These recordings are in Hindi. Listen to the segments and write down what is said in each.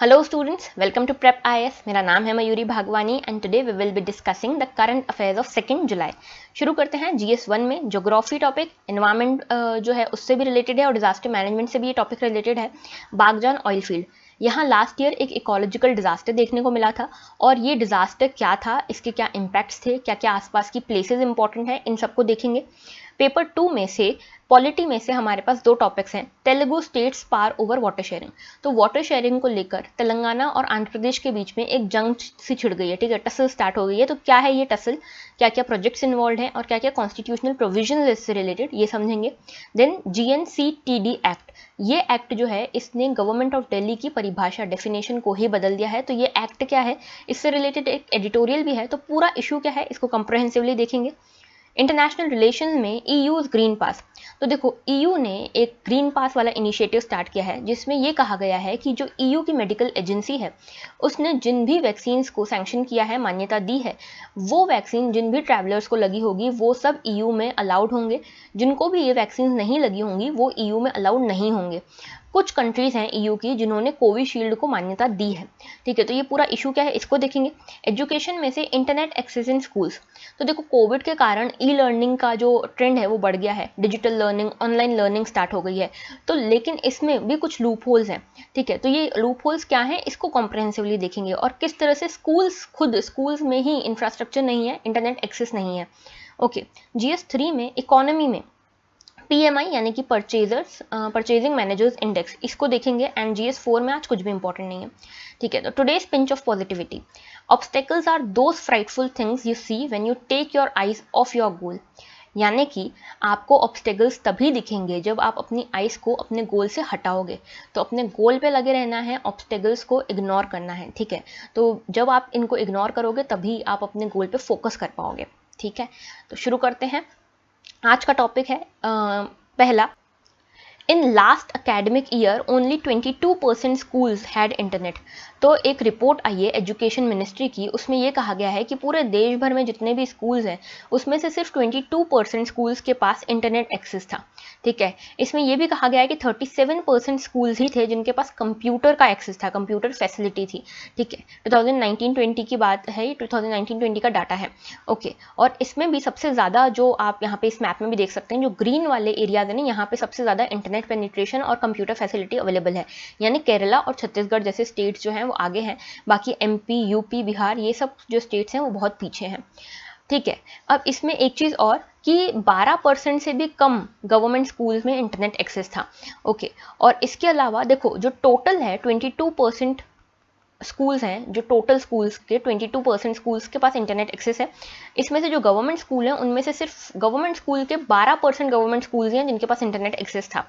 Hello students, welcome to Prep IAS. मेरा नाम है Mayuri Bhagwani and today we will be discussing the current affairs of 2 July. शुरू करते हैं GS1 में ज्योग्राफी टॉपिक। एनवायरमेंट जो है उससे भी रिलेटेड है और डिजास्टर मैनेजमेंट से भी ये टॉपिक रिलेटेड है। बागजान ऑयल फील्ड, यहाँ लास्ट ईयर एक इकोलॉजिकल डिजास्टर देखने को मिला था और ये डिजास्टर क्या था, इसके क्या इम्पैक्ट्स थे, क्या क्या आसपास की प्लेसेस इंपॉर्टेंट हैं, इन सबको देखेंगे। पेपर 2 में से पॉलिटी में से हमारे पास दो टॉपिक्स हैं, तेलुगु स्टेट्स पार ओवर वाटर शेयरिंग। तो वाटर शेयरिंग को लेकर तेलंगाना और आंध्र प्रदेश के बीच में एक जंग सी छिड़ गई है, ठीक है, टसल स्टार्ट हो गई है। तो क्या है ये टसल, क्या क्या प्रोजेक्ट्स इन्वॉल्व हैं और क्या क्या कॉन्स्टिट्यूशनल प्रोविजन इससे रिलेटेड, ये समझेंगे। देन GNCTD एक्ट, ये एक्ट जो है इसने गवर्नमेंट ऑफ दिल्ली की परिभाषा डेफिनेशन को ही बदल दिया है। तो ये एक्ट क्या है, इससे रिलेटेड एक एडिटोरियल भी है। तो पूरा इशू क्या है इसको कंप्रहेंसिवली देखेंगे। इंटरनेशनल रिलेशन में ईयूज ग्रीन पास, तो देखो ईयू ने एक ग्रीन पास वाला इनिशिएटिव स्टार्ट किया है जिसमें ये कहा गया है कि जो ईयू की मेडिकल एजेंसी है उसने जिन भी वैक्सीन्स को सैंक्शन किया है, मान्यता दी है, वो वैक्सीन जिन भी ट्रैवलर्स को लगी होगी वो सब ईयू में अलाउड होंगे। जिनको भी ये वैक्सीन नहीं लगी होंगी वो ईयू में अलाउड नहीं होंगे। कुछ कंट्रीज हैं ईयू की जिन्होंने कोविशील्ड को मान्यता दी है, ठीक है। तो ये पूरा इशू क्या है इसको देखेंगे। एजुकेशन में से इंटरनेट एक्सेस इन स्कूल्स, तो देखो कोविड के कारण ई लर्निंग का जो ट्रेंड है वो बढ़ गया है, digital learning, online learning start हो गई है। तो लेकिन इसमें भी कुछ लूप होल्स हैं, ठीक है। तो ये लूप होल्स क्या हैं इसको कॉम्प्रहेंसिवली देखेंगे और किस तरह से स्कूल्स में ही इंफ्रास्ट्रक्चर नहीं है, इंटरनेट एक्सेस नहीं है। ओके, GS3 में इकोनॉमी में PMI यानी कि परचेजिंग मैनेजर्स इंडेक्स, इसको देखेंगे। एंड GS4 में आज कुछ भी इंपॉर्टेंट नहीं है, ठीक है। तो today's pinch of positivity, obstacles are those frightful things you see when you take your eyes off your goal, यानी कि आपको ऑब्स्टेकल्स तभी दिखेंगे जब आप अपनी आइज को अपने गोल से हटाओगे। तो अपने गोल पे लगे रहना है, ऑब्स्टेकल्स को इग्नोर करना है, ठीक है। तो जब आप इनको इग्नोर करोगे तभी आप अपने गोल पे फोकस कर पाओगे, ठीक है। तो शुरू करते हैं। आज का टॉपिक है पहला, in last academic year only 22% schools had internet. तो एक रिपोर्ट आई है एजुकेशन मिनिस्ट्री की, उसमें यह कहा गया है कि पूरे देश भर में जितने भी स्कूल्स हैं उसमें से सिर्फ 22% स्कूल्स के पास इंटरनेट एक्सेस था, ठीक है। इसमें यह भी कहा गया है कि 37% स्कूल्स ही थे जिनके पास कंप्यूटर का एक्सेस था, कंप्यूटर फैसिलिटी थी, ठीक है। 2019-20 की बात है, 2019-20 का डाटा है, ओके। और इसमें भी सबसे ज़्यादा जो आप यहाँ पे इस मैप में भी देख सकते हैं, जो ग्रीन वाले एरियाज है ना, यहाँ पे सबसे ज़्यादा इंटरनेट पेनिट्रेशन और कंप्यूटर फैसिलिटी अवेलेबल है। यानी केरला और छत्तीसगढ़ जैसे स्टेट्स जो हैं वो आगे हैं, बाकी MP, UP, बिहार ये सब जो स्टेट्स हैं वो बहुत पीछे हैं, ठीक है। अब इसमें एक चीज़ और कि 12% से भी कम गवर्नमेंट स्कूल्स में इंटरनेट एक्सेस था, ओके। और इसके अलावा देखो जो टोटल है 22% स्कूल्स हैं, जो टोटल स्कूल्स के 22% स्कूल्स के पास इंटरनेट एक्सेस है। इसमें से जो गवर्नमेंट स्कूल हैं उनमें से सिर्फ गवर्नमेंट स्कूल के 12% गवर्नमेंट स्कूल्स हैं जिनके पास इंटरनेट एक्सेस था।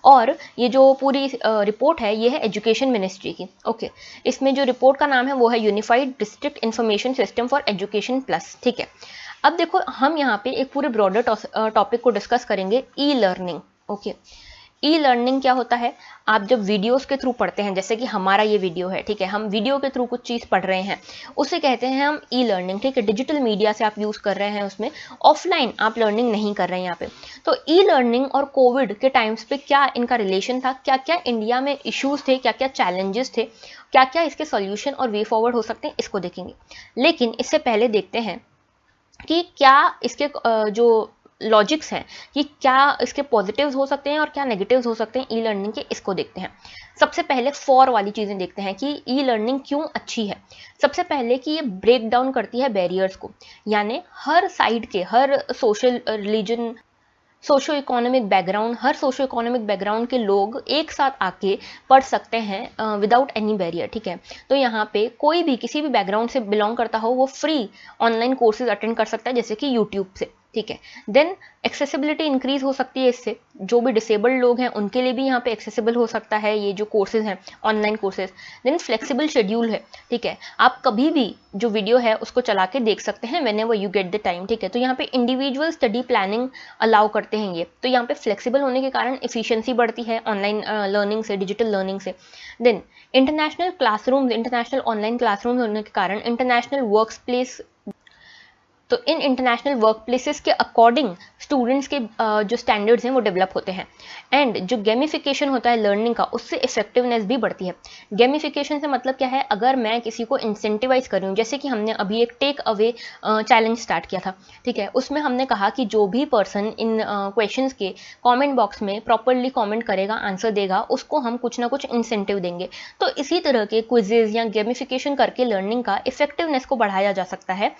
और ये जो पूरी रिपोर्ट है ये है एजुकेशन मिनिस्ट्री की, ओके। इसमें जो रिपोर्ट का नाम है वो है unified district information system for education plus, ठीक है। अब देखो हम यहाँ पे एक पूरे ब्रॉडर टॉपिक को डिस्कस करेंगे, e learning, okay. E learning क्या होता है, आप जब वीडियोस के थ्रू पढ़ते हैं, जैसे कि हमारा ये वीडियो है, ठीक है, हम वीडियो के थ्रू कुछ चीज़ पढ़ रहे हैं, उसे कहते हैं हम ई लर्निंग, ठीक है। डिजिटल मीडिया से आप यूज़ कर रहे हैं, उसमें ऑफलाइन आप लर्निंग नहीं कर रहे हैं यहाँ पे। तो ई लर्निंग और कोविड के टाइम्स पे क्या इनका रिलेशन था, क्या क्या इंडिया में इश्यूज थे, क्या क्या चैलेंजेस थे, क्या क्या इसके सॉल्यूशन और वे फॉरवर्ड हो सकते हैं, इसको देखेंगे। लेकिन इससे पहले देखते हैं कि क्या इसके जो लॉजिक्स हैं कि क्या इसके पॉजिटिव्स हो सकते हैं और क्या नेगेटिव्स हो सकते हैं ई लर्निंग के, इसको देखते हैं। सबसे पहले फॉर वाली चीज़ें देखते हैं कि ई लर्निंग क्यों अच्छी है। सबसे पहले कि ये ब्रेक डाउन करती है बैरियर्स को, यानी हर साइड के, हर social, religion, socio economic background, हर सोशो इकोनॉमिक बैकग्राउंड के लोग एक साथ आके पढ़ सकते हैं विदाउट एनी बैरियर, ठीक है। तो यहाँ पे कोई भी किसी भी बैकग्राउंड से बिलोंग करता हो वो फ्री ऑनलाइन कोर्सेज अटेंड कर सकता है, जैसे कि यूट्यूब से, ठीक है। देन एक्सेसिबिलिटी इंक्रीज हो सकती है इससे, जो भी डिसेबल्ड लोग हैं उनके लिए भी यहाँ पे एक्सेसिबल हो सकता है ये जो कोर्सेज हैं, online courses. Then flexible schedule है, ठीक है, आप कभी भी जो वीडियो है उसको चला के देख सकते हैं whenever you get the time, ठीक है। तो यहाँ पे इंडिविजुअल स्टडी प्लानिंग अलाउ करते हैं ये, तो यहाँ पे फ्लेक्सिबल होने के कारण एफिशिएंसी बढ़ती है ऑनलाइन लर्निंग से, डिजिटल लर्निंग से। देन इंटरनेशनल ऑनलाइन क्लासरूम्स होने के कारण इंटरनेशनल वर्क प्लेस तो इन इंटरनेशनल वर्क प्लेसेस के अकॉर्डिंग स्टूडेंट्स के जो स्टैंडर्ड्स हैं वो डेवलप होते हैं। एंड जो गेमिफिकेशन होता है लर्निंग का, उससे इफेक्टिवनेस भी बढ़ती है। गेमिफिकेशन से मतलब क्या है, अगर मैं किसी को इंसेंटिवाइज कर रही हूँ, जैसे कि हमने अभी एक टेक अवे चैलेंज स्टार्ट किया था, ठीक है, उसमें हमने कहा कि जो भी पर्सन इन क्वेश्चंस के कमेंट बॉक्स में प्रॉपरली कमेंट करेगा, आंसर देगा, उसको हम कुछ ना कुछ इंसेंटिव देंगे। तो इसी तरह के क्विजेज या गेमिफिकेशन करके लर्निंग का इफेक्टिवनेस को बढ़ाया जा सकता है,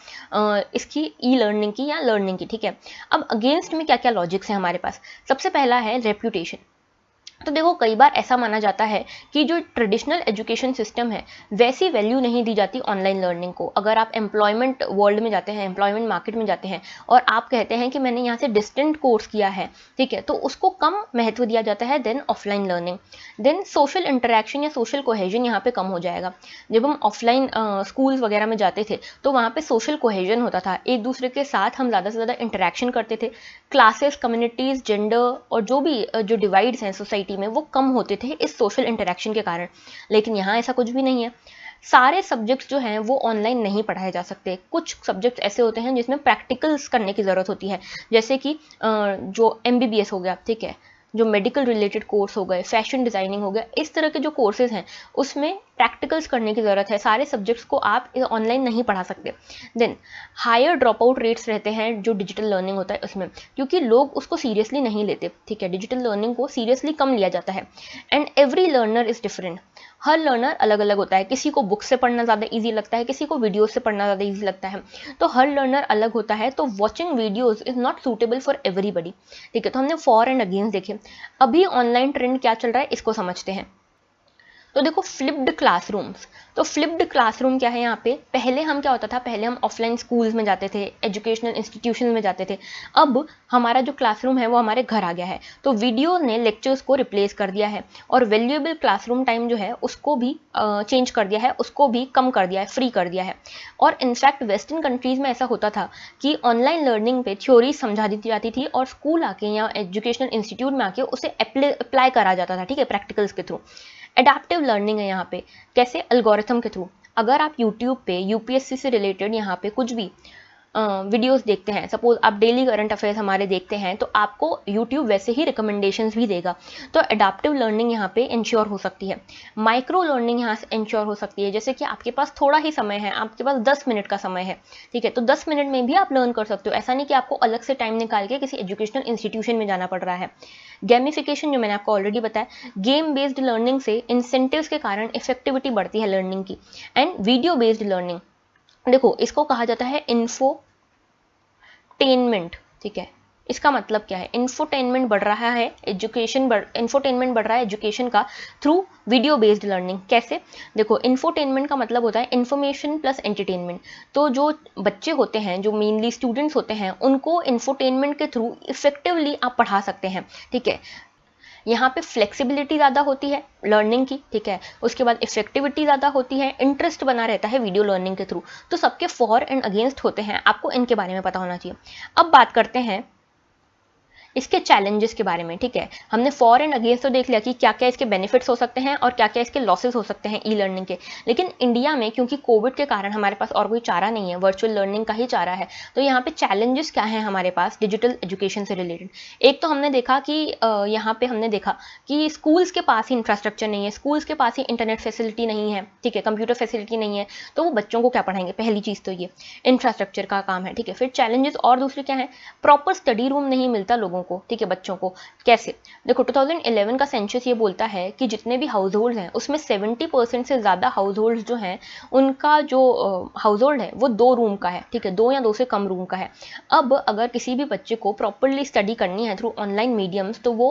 इसकी ई लर्निंग की या लर्निंग की, ठीक है। अब अगेंस्ट में क्या क्या लॉजिक्स हैं हमारे पास। सबसे पहला है रेप्यूटेशन। तो देखो, कई बार ऐसा माना जाता है कि जो ट्रेडिशनल एजुकेशन सिस्टम है वैसी वैल्यू नहीं दी जाती ऑनलाइन लर्निंग को। अगर आप एम्प्लॉयमेंट वर्ल्ड में जाते हैं, एम्प्लॉयमेंट मार्केट में जाते हैं और आप कहते हैं कि मैंने यहाँ से डिस्टेंट कोर्स किया है, ठीक है, तो उसको कम महत्व दिया जाता है then offline learning. Then social interaction या सोशल कोहेजन यहाँ पे कम हो जाएगा। जब हम ऑफलाइन स्कूल्स वगैरह में जाते थे तो वहाँ पे सोशल कोहेजन होता था, एक दूसरे के साथ हम ज़्यादा से ज़्यादा इंटरेक्शन करते थे। क्लासेस, कम्युनिटीज़, जेंडर और जो भी जो डिवाइड्स हैं सोसाइटी में वो कम होते थे इस सोशल इंटरेक्शन के कारण। लेकिन यहाँ ऐसा कुछ भी नहीं है। सारे सब्जेक्ट्स जो हैं वो ऑनलाइन नहीं पढ़ाए जा सकते। कुछ सब्जेक्ट्स ऐसे होते हैं जिसमें प्रैक्टिकल्स करने की ज़रूरत होती है, जैसे कि जो MBBS हो गया, ठीक है, जो मेडिकल रिलेटेड कोर्स हो गए, फैशन डिज़ाइनिंग हो गया, इस तरह के जो कोर्सेज हैं उसमें प्रैक्टिकल्स करने की ज़रूरत है। सारे सब्जेक्ट्स को आप ऑनलाइन नहीं पढ़ा सकते। Then higher drop out rates रहते हैं जो डिजिटल लर्निंग होता है उसमें, क्योंकि लोग उसको सीरियसली नहीं लेते, ठीक है, डिजिटल लर्निंग को सीरियसली कम लिया जाता है। And every learner is different. Her learner अलग अलग होता है। किसी को बुक से पढ़ना ज़्यादा ईजी लगता है, किसी को वीडियो से पढ़ना ज़्यादा ईजी लगता है। तो हर लर्नर अलग होता है। तो watching videos is not suitable for everybody, ठीक है। तो हमने फॉर एंड अगेंस्ट देखे। अभी ऑनलाइन ट्रेंड क्या चल रहा है इसको समझते हैं। तो देखो, फ्लिप्ड क्लासरूम्स। तो फ्लिप्ड क्लासरूम क्या है यहाँ पे, पहले हम क्या होता था, पहले हम ऑफलाइन स्कूल्स में जाते थे, एजुकेशनल इंस्टीट्यूशन में जाते थे। अब हमारा जो क्लासरूम है वो हमारे घर आ गया है। तो वीडियो ने लेक्चर्स को रिप्लेस कर दिया है और वैल्यूएबल क्लासरूम टाइम जो है उसको भी चेंज कर दिया है, उसको भी कम कर दिया है, फ्री कर दिया है। और इनफैक्ट वेस्टर्न कंट्रीज़ में ऐसा होता था कि ऑनलाइन लर्निंग पे थ्योरी समझा दी जाती थी और स्कूल आके या एजुकेशनल इंस्टीट्यूट में आके उसे अप्लाई करा जाता था, ठीक है, प्रैक्टिकल्स के थ्रू। एडाप्टिव लर्निंग है यहाँ पे, कैसे, एल्गोरिथम के थ्रू। अगर आप यूट्यूब पे यूपीएससी से रिलेटेड यहाँ पे कुछ भी वीडियोस देखते हैं, सपोज आप डेली करंट अफेयर्स हमारे देखते हैं, तो आपको यूट्यूब वैसे ही रिकमेंडेशंस भी देगा। तो एडाप्टिव लर्निंग यहाँ पे इंश्योर हो सकती है। माइक्रो लर्निंग यहाँ से इंश्योर हो सकती है, जैसे कि आपके पास थोड़ा ही समय है, आपके पास 10 मिनट का समय है, ठीक है, तो 10 मिनट में भी आप लर्न कर सकते हो। ऐसा नहीं कि आपको अलग से टाइम निकाल के किसी एजुकेशनल इंस्टीट्यूशन में जाना पड़ रहा है। गेमिफिकेशन जो मैंने आपको ऑलरेडी बताया, गेम बेस्ड लर्निंग से इंसेंटिव्स के कारण इफेक्टिविटी बढ़ती है लर्निंग की। एंड वीडियो बेस्ड लर्निंग, देखो इसको कहा जाता है इन्फोटेनमेंट, ठीक है। इसका मतलब क्या है, इन्फोटेनमेंट बढ़ रहा है, इन्फोटेनमेंट बढ़ रहा है एजुकेशन का थ्रू वीडियो बेस्ड लर्निंग। कैसे, देखो, इन्फोटेनमेंट का मतलब होता है इन्फॉर्मेशन प्लस एंटरटेनमेंट। तो जो बच्चे होते हैं, जो मेनली स्टूडेंट्स होते हैं, उनको इन्फोटेनमेंट के थ्रू इफेक्टिवली आप पढ़ा सकते हैं, ठीक है। यहाँ पे फ्लेक्सिबिलिटी ज़्यादा होती है लर्निंग की, ठीक है, उसके बाद इफेक्टिविटी ज़्यादा होती है, इंटरेस्ट बना रहता है वीडियो लर्निंग के थ्रू। तो सबके फॉर एंड अगेंस्ट होते हैं, आपको इनके बारे में पता होना चाहिए। अब बात करते हैं इसके चैलेंजेस के बारे में, ठीक है। हमने फॉर एंड अगेंस्ट तो देख लिया कि क्या क्या इसके बेनिफिट्स हो सकते हैं और क्या क्या इसके लॉसेस हो सकते हैं ई लर्निंग के। लेकिन इंडिया में क्योंकि कोविड के कारण हमारे पास और कोई चारा नहीं है, वर्चुअल लर्निंग का ही चारा है, तो यहाँ पे चैलेंजेस क्या हैं हमारे पास डिजिटल एजुकेशन से रिलेटेड। एक तो हमने देखा कि यहाँ पे हमने देखा कि स्कूल्स के पास ही इंफ्रास्ट्रक्चर नहीं है, स्कूल्स के पास ही इंटरनेट फैसिलिटी नहीं है, ठीक है, कंप्यूटर फैसिलिटी नहीं है, तो वो बच्चों को क्या पढ़ाएंगे। पहली चीज़ तो ये इंफ्रास्ट्रक्चर का काम है, ठीक है। फिर चैलेंजेस और दूसरे क्या है, प्रॉपर स्टडी रूम नहीं मिलता लोगों को, ठीक है, बच्चों को। कैसे, देखो 2011 का सेंसस ये बोलता है कि जितने भी हाउस होल्ड हैं उसमें 70% से ज़्यादा हाउस होल्ड जो हैं उनका जो हाउस होल्ड है वो 2 रूम का है, ठीक है, 2 या 2 से कम रूम का है। अब अगर किसी भी बच्चे को प्रॉपरली स्टडी करनी है थ्रू ऑनलाइन मीडियम्स, तो वो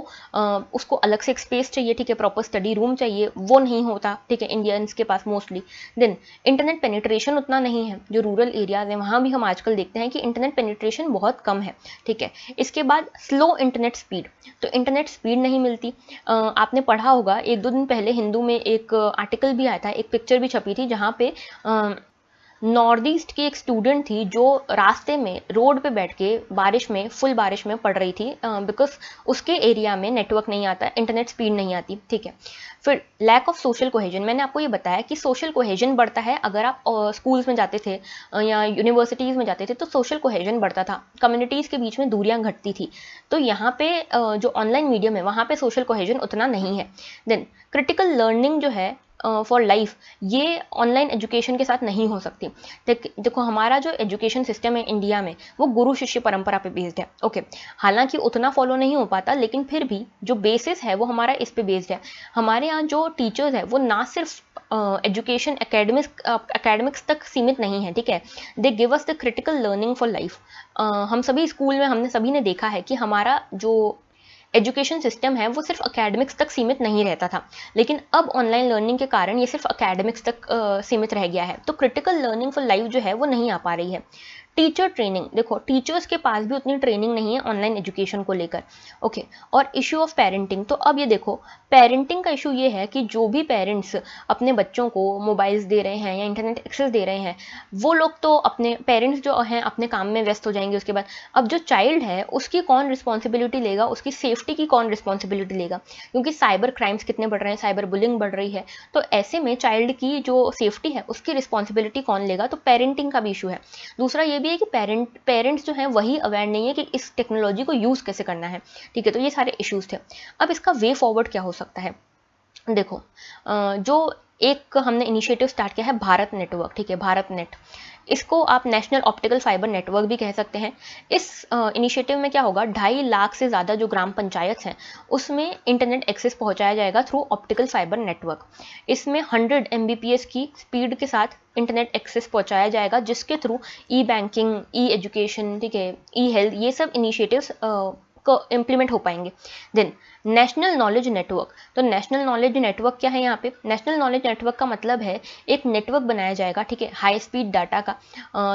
उसको अलग से एक स्पेस चाहिए, ठीक है, प्रॉपर स्टडी रूम चाहिए, वो नहीं होता, ठीक है, इंडियंस के पास मोस्टली। देन इंटरनेट पेनिट्रेशन उतना नहीं है, जो रूरल एरियाज हैं वहाँ भी हम आजकल देखते हैं कि इंटरनेट पेनिट्रेशन बहुत कम है, ठीक है। इसके बाद स्लो इंटरनेट स्पीड, तो इंटरनेट स्पीड नहीं मिलती। आपने पढ़ा होगा 1-2 दिन पहले हिंदू में एक आर्टिकल भी आया था, एक पिक्चर भी छपी थी जहाँ पे नॉर्थ ईस्ट की एक स्टूडेंट थी जो रास्ते में रोड पे बैठ के बारिश में, फुल बारिश में पढ़ रही थी, बिकॉज उसके एरिया में नेटवर्क नहीं आता, इंटरनेट स्पीड नहीं आती, ठीक है। फिर लैक ऑफ सोशल कोहेजन, मैंने आपको ये बताया कि सोशल कोहेजन बढ़ता है अगर आप स्कूल्स में जाते थे या यूनिवर्सिटीज़ में जाते थे, तो सोशल कोहेजन बढ़ता था, कम्युनिटीज़ के बीच में दूरियां घटती थी। तो यहाँ पे जो ऑनलाइन मीडियम है वहाँ पे सोशल कोहेजन उतना नहीं है। देन क्रिटिकल लर्निंग जो है फॉर लाइफ, ये ऑनलाइन एजुकेशन के साथ नहीं हो सकती। देखो हमारा जो एजुकेशन सिस्टम है इंडिया में वो गुरु शिष्य परंपरा पे बेस्ड है, ओके। हालांकि उतना फॉलो नहीं हो पाता, लेकिन फिर भी जो बेसिस है वो हमारा इस पे बेस्ड है। हमारे यहाँ जो टीचर्स है वो ना सिर्फ एजुकेशन एकेडमिक्स तक सीमित नहीं है, ठीक है। They give us the critical learning for life. हम सभी स्कूल में हमने सभी ने देखा है कि हमारा जो एजुकेशन सिस्टम है वो सिर्फ अकेडमिक्स तक सीमित नहीं रहता था, लेकिन अब ऑनलाइन लर्निंग के कारण ये सिर्फ अकेडमिक्स तक सीमित रह गया है। तो क्रिटिकल लर्निंग फॉर लाइफ जो है वो नहीं आ पा रही है। टीचर ट्रेनिंग, देखो टीचर्स के पास भी उतनी ट्रेनिंग नहीं है ऑनलाइन एजुकेशन को लेकर, ओके। और इशू ऑफ पेरेंटिंग, तो अब ये देखो पेरेंटिंग का इशू ये है कि जो भी पेरेंट्स अपने बच्चों को मोबाइल्स दे रहे हैं या इंटरनेट एक्सेस दे रहे हैं, वो लोग तो अपने पेरेंट्स जो हैं अपने काम में व्यस्त हो जाएंगे। उसके बाद अब जो चाइल्ड है उसकी कौन रिस्पॉन्सिबिलिटी लेगा, उसकी सेफ्टी की कौन रिस्पॉन्सिबिलिटी लेगा, क्योंकि साइबर क्राइम्स कितने बढ़ रहे हैं, साइबर बुलिंग बढ़ रही है। तो ऐसे में चाइल्ड की जो सेफ्टी है उसकी रिस्पॉन्सिबिलिटी कौन लेगा, तो पेरेंटिंग का भी इशू है। दूसरा ये भी है कि पेरेंट्स जो हैं वही अवेयर नहीं है कि इस टेक्नोलॉजी को यूज़ कैसे करना है, ठीक है। तो ये सारे इश्यूज थे। अब इसका वे फॉरवर्ड क्या हो सकता है, देखो जो एक हमने इनिशिएटिव स्टार्ट किया है भारत नेटवर्क, ठीक है, भारत नेट, इसको आप नेशनल ऑप्टिकल फाइबर नेटवर्क भी कह सकते हैं। इस इनिशिएटिव में क्या होगा, 2.5 लाख से ज़्यादा जो ग्राम पंचायत हैं उसमें इंटरनेट एक्सेस पहुंचाया जाएगा थ्रू ऑप्टिकल फाइबर नेटवर्क। इसमें 100 Mbps की स्पीड के साथ इंटरनेट एक्सेस पहुंचाया जाएगा, जिसके थ्रू ई बैंकिंग, ई एजुकेशन, ठीक है, ई हेल्थ, ये सब इनिशिएटिव्स इम्प्लीमेंट हो पाएंगे। देन नेशनल नॉलेज नेटवर्क, तो नेशनल नॉलेज नेटवर्क क्या है, यहाँ पे नेशनल नॉलेज नेटवर्क का मतलब है एक नेटवर्क बनाया जाएगा, ठीक है, हाई स्पीड डाटा का,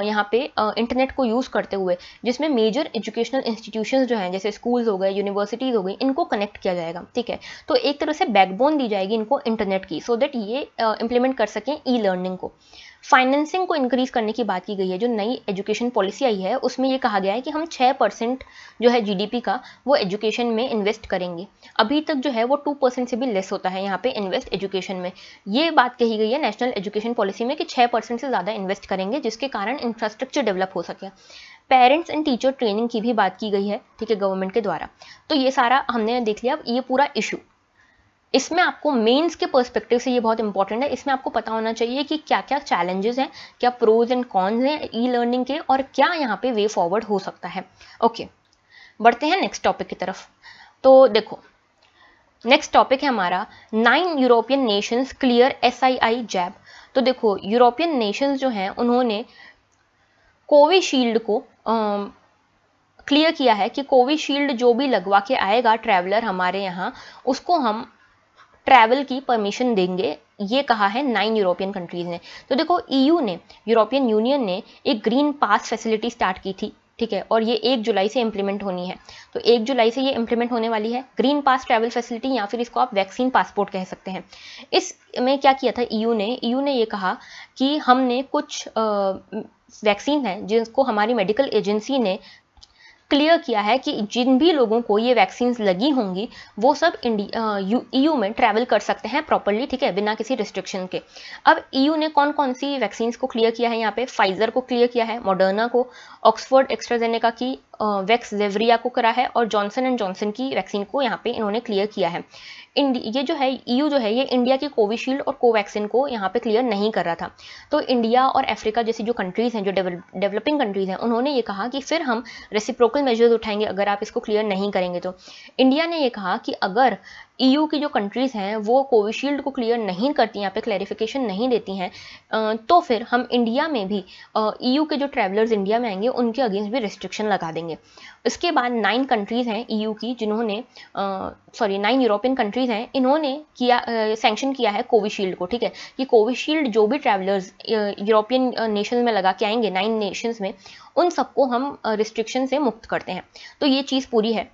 यहाँ पे इंटरनेट को यूज़ करते हुए, जिसमें मेजर एजुकेशनल इंस्टीट्यूशंस जो हैं जैसे स्कूल्स हो गए, यूनिवर्सिटीज़ हो गई, इनको कनेक्ट किया जाएगा, ठीक है। तो एक तरह से बैकबोन दी जाएगी इनको इंटरनेट की, सो दैट ये इम्प्लीमेंट कर सकें ई लर्निंग को। फाइनेंसिंग को इंक्रीज करने की बात की गई है। जो नई एजुकेशन पॉलिसी आई है उसमें ये कहा गया है कि हम 6% जो है जीडीपी का वो एजुकेशन में इन्वेस्ट करेंगे। अभी तक जो है वो 2% से भी लेस होता है यहाँ पे इन्वेस्ट एजुकेशन में। ये बात कही गई है नेशनल एजुकेशन पॉलिसी में कि 6% से ज़्यादा इन्वेस्ट करेंगे, जिसके कारण इंफ्रास्ट्रक्चर डेवलप हो सके। पेरेंट्स एंड टीचर ट्रेनिंग की भी बात की गई है, ठीक है, गवर्नमेंट के द्वारा। तो ये सारा हमने देख लिया। अब ये पूरा इशू, इसमें आपको मेंस के पर्सपेक्टिव से ये बहुत इंपॉर्टेंट है। इसमें आपको पता होना चाहिए कि क्या क्या चैलेंजेस हैं, क्या प्रोज एंड कॉन्स हैं ई लर्निंग के, और क्या यहाँ पे वे फॉरवर्ड हो सकता है। ओके, बढ़ते हैं नेक्स्ट टॉपिक की तरफ। तो देखो नेक्स्ट टॉपिक है हमारा 9 यूरोपियन नेशंस क्लियर SII जैब। तो देखो यूरोपियन नेशंस जो हैं उन्होंने कोविशील्ड को क्लियर किया है कि कोविशील्ड जो भी लगवा के आएगा ट्रैवलर हमारे यहाँ, उसको हम ट्रैवल की परमिशन देंगे, ये कहा है 9 यूरोपियन कंट्रीज ने। तो देखो EU ने, यूरोपियन यूनियन ने एक ग्रीन पास फैसिलिटी स्टार्ट की थी, ठीक है, और ये 1 जुलाई से इंप्लीमेंट होनी है। तो 1 जुलाई से ये इंप्लीमेंट होने वाली है ग्रीन पास ट्रैवल फैसिलिटी, या फिर इसको आप वैक्सीन पासपोर्ट कह सकते हैं। इसमें क्या किया था EU ने ये कहा कि हमने कुछ वैक्सीन है जिसको हमारी मेडिकल एजेंसी ने क्लियर किया है कि जिन भी लोगों को ये वैक्सीन लगी होंगी वो सब EU में ट्रैवल कर सकते हैं प्रॉपरली, ठीक है, बिना किसी रिस्ट्रिक्शन के। अब EU ने कौन कौन सी वैक्सीन को क्लियर किया है, यहाँ पे फाइजर को क्लियर किया है, मॉडर्ना को, ऑक्सफोर्ड एस्ट्राजेनेका की वैक्सजेवरिया को करा है, और जॉनसन एंड जॉनसन की वैक्सीन को यहाँ पे इन्होंने क्लियर किया है। ये जो है EU जो है ये इंडिया की कोविशील्ड और कोवैक्सिन को यहाँ पे क्लियर नहीं कर रहा था। तो इंडिया और अफ्रीका जैसी जो कंट्रीज़ हैं, जो डेवलपिंग कंट्रीज़ हैं, उन्होंने ये कहा कि फिर हम रेसिप्रोकल मेजर्स उठाएंगे अगर आप इसको क्लियर नहीं करेंगे। तो इंडिया ने ये कहा कि अगर EU की जो कंट्रीज़ हैं वो कोविशील्ड को क्लियर नहीं करती, यहाँ पे क्लैरिफिकेशन नहीं देती हैं, तो फिर हम इंडिया में भी EU के जो ट्रैवलर्स इंडिया में आएंगे उनके अगेंस्ट भी रिस्ट्रिक्शन लगा देंगे। इसके बाद 9 कंट्रीज़ हैं EU की जिन्होंने 9 यूरोपियन कंट्रीज़ हैं, इन्होंने किया सैंक्शन किया है कोविशील्ड को, ठीक है, कि कोविशील्ड जो भी ट्रैवलर्स यूरोपियन नेशन में लगा के आएंगे 9 नेशंस में, उन सबको हम रिस्ट्रिक्शन से मुक्त करते हैं। तो ये चीज़ पूरी है।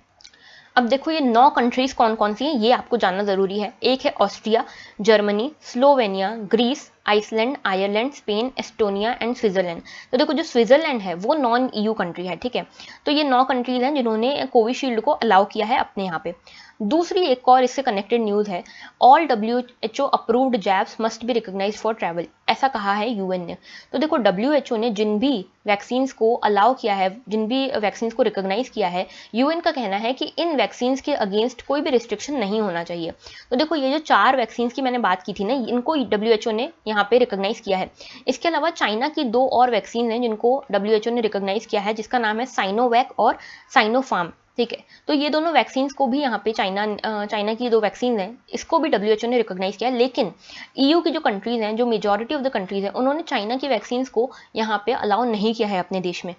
अब देखो ये 9 कंट्रीज कौन कौन सी हैं ये आपको जानना ज़रूरी है। एक है Austria, Germany, Slovenia, Greece, Iceland, Ireland, Spain, Estonia and Switzerland. तो देखो जो स्विट्जरलैंड है वो नॉन EU कंट्री है, ठीक है। तो ये 9 कंट्रीज हैं जिन्होंने कोविशील्ड को अलाउ किया है अपने यहाँ पे। दूसरी एक और इससे कनेक्टेड न्यूज़ है, all WHO approved jabs must be recognised for travel, ऐसा कहा है UN ने। तो देखो WHO ने जिन भी वैक्सीन्स को अलाउ किया है, जिन भी वैक्सीन्स को रिकॉग्नाइज किया है, UN का कहना है कि इन वैक्सीन्स के अगेंस्ट कोई भी रिस्ट्रिक्शन नहीं होना चाहिए। तो देखो ये जो 4 वैक्सीन्स की मैंने बात की थी ना, इनको WHO ने यहाँ पे रिकॉग्नाइज किया है। इसके अलावा चाइना की 2 और वैक्सीन हैं जिनको WHO ने रिकॉग्नाइज किया है, जिसका नाम है साइनोवैक और साइनोफार्म, ठीक है। तो ये दोनों वैक्सीन को भी यहाँ पे चाइना की 2 वैक्सीन हैं, इसको भी WHO ने रिकॉग्नाइज किया है। लेकिन EU की जो कंट्रीज हैं, जो मेजॉरिटी ऑफ द कंट्रीज हैं, उन्होंने चाइना की वैक्सीन को यहाँ पे अलाउ नहीं किया है अपने देश में।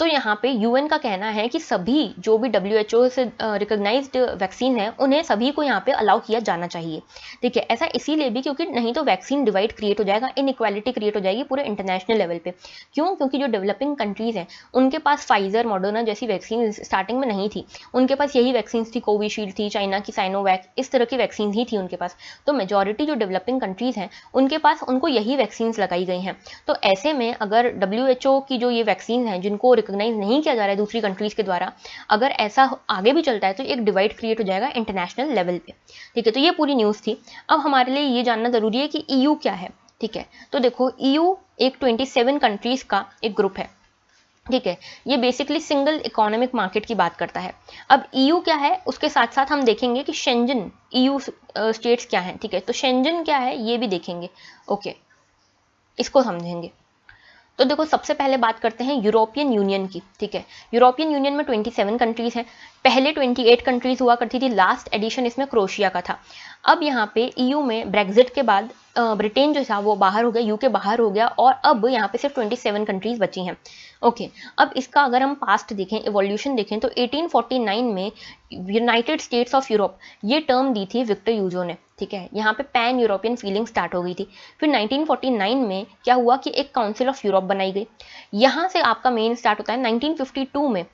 तो यहाँ पे UN का कहना है कि सभी जो भी WHO से रिकॉग्नाइज्ड वैक्सीन है, उन्हें सभी को यहाँ पे अलाउ किया जाना चाहिए, ठीक है। ऐसा इसीलिए भी क्योंकि नहीं तो वैक्सीन डिवाइड क्रिएट हो जाएगा, इनइक्वालिटी क्रिएट हो जाएगी पूरे इंटरनेशनल लेवल पे। क्यों? क्योंकि जो डेवलपिंग कंट्रीज हैं उनके पास फाइजर, मॉडर्ना जैसी वैक्सीन स्टार्टिंग में नहीं थी, उनके पास यही वैक्सीन थी, कोविशील्ड थी, चाइना की साइनोवैक, इस तरह की वैक्सीन ही थी उनके पास। तो मेजॉरिटी जो डेवलपिंग कंट्रीज हैं उनके पास उनको यही वैक्सीन लगाई गई हैं। तो ऐसे में अगर WHO की जो ये वैक्सीन है जिनको रिकॉग्नाइज नहीं किया जा रहा है दूसरी कंट्रीज के द्वारा, अगर ऐसा आगे भी चलता है तो एक डिवाइड क्रिएट हो जाएगा इंटरनेशनल लेवल पे, ठीक है। तो ये पूरी न्यूज़ थी। अब हमारे लिए ये जानना जरूरी है कि EU क्या है, ठीक है। तो देखो EU एक 27 कंट्रीज का एक ग्रुप है, ठीक है। ये बेसिकली सिंगल इकोनॉमिक मार्केट की बात करता है। अब EU क्या है उसके साथ साथ हम देखेंगे कि शेंजन EU स्टेट्स क्या हैं, ठीक है। तो शेंजन क्या है ये भी देखेंगे, ओके, इसको समझेंगे। तो देखो सबसे पहले बात करते हैं यूरोपियन यूनियन की, ठीक है। यूरोपियन यूनियन में 27 कंट्रीज हैं। पहले 28 कंट्रीज हुआ करती थी, लास्ट एडिशन इसमें क्रोशिया का था। अब यहाँ पे EU में ब्रेक्जिट के बाद ब्रिटेन जो था वो बाहर हो गया, UK बाहर हो गया, और अब यहाँ पे सिर्फ 27 कंट्रीज बची हैं, ओके। अब इसका अगर हम पास्ट देखें, एवोल्यूशन देखें, तो 1849 में यूनाइटेड स्टेट्स ऑफ यूरोप ये टर्म दी थी विक्टर यूजो ने, ठीक है। यहाँ पे पैन यूरोपियन फीलिंग स्टार्ट हो गई थी। फिर 1949 में क्या हुआ कि एक काउंसिल ऑफ यूरोप बनाई गई। यहाँ से आपका मेन स्टार्ट होता है। 1952 में